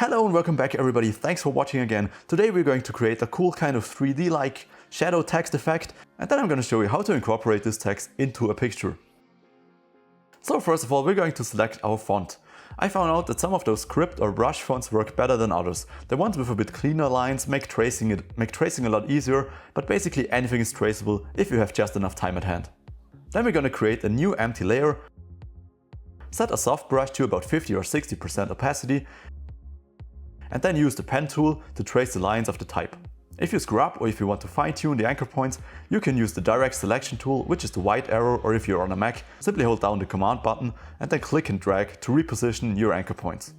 Hello and welcome back everybody, thanks for watching again. Today we're going to create a cool kind of 3D-like shadow text effect, and then I'm going to show you how to incorporate this text into a picture. So first of all, we're going to select our font. I found out that some of those script or brush fonts work better than others. The ones with a bit cleaner lines make tracing a lot easier, but basically anything is traceable if you have just enough time at hand. Then we're going to create a new empty layer, set a soft brush to about 50 or 60% opacity, and then use the pen tool to trace the lines of the type. If you screw up or if you want to fine-tune the anchor points, you can use the direct selection tool, which is the white arrow, or if you're on a Mac, simply hold down the command button and then click and drag to reposition your anchor points.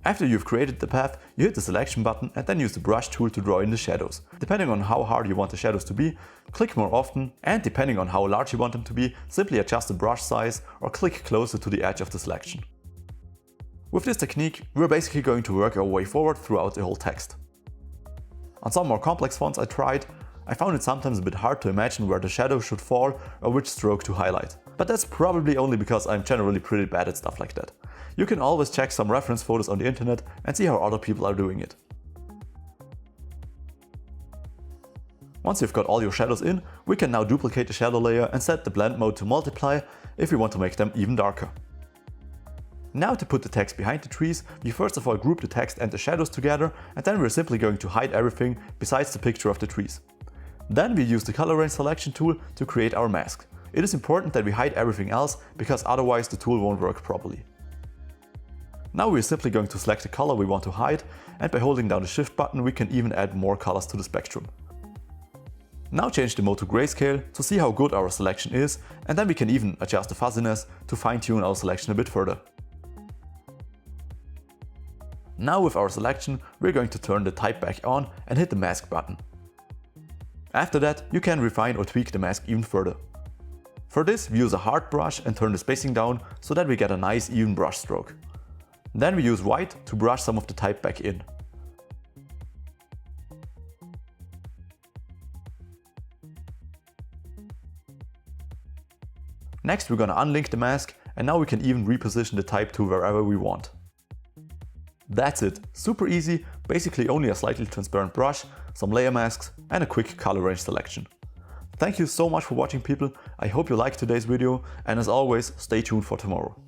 After you've created the path, you hit the selection button and then use the brush tool to draw in the shadows. Depending on how hard you want the shadows to be, click more often, and depending on how large you want them to be, simply adjust the brush size or click closer to the edge of the selection. With this technique, we're basically going to work our way forward throughout the whole text. On some more complex fonts I tried, I found it sometimes a bit hard to imagine where the shadow should fall or which stroke to highlight. But that's probably only because I'm generally pretty bad at stuff like that. You can always check some reference photos on the internet and see how other people are doing it. Once you've got all your shadows in, we can now duplicate the shadow layer and set the blend mode to multiply if we want to make them even darker. Now to put the text behind the trees, we first of all group the text and the shadows together, and then we're simply going to hide everything besides the picture of the trees. Then we use the color range selection tool to create our mask. It is important that we hide everything else, because otherwise the tool won't work properly. Now we're simply going to select the color we want to hide, and by holding down the shift button we can even add more colors to the spectrum. Now change the mode to grayscale to see how good our selection is, and then we can even adjust the fuzziness to fine-tune our selection a bit further. Now with our selection, we're going to turn the type back on and hit the mask button. After that, you can refine or tweak the mask even further. For this, we use a hard brush and turn the spacing down so that we get a nice even brush stroke. Then we use white to brush some of the type back in. Next, we're gonna unlink the mask, and now we can even reposition the type to wherever we want. That's it, super easy, basically only a slightly transparent brush, some layer masks and a quick color range selection. Thank you so much for watching people, I hope you liked today's video, and as always, stay tuned for tomorrow.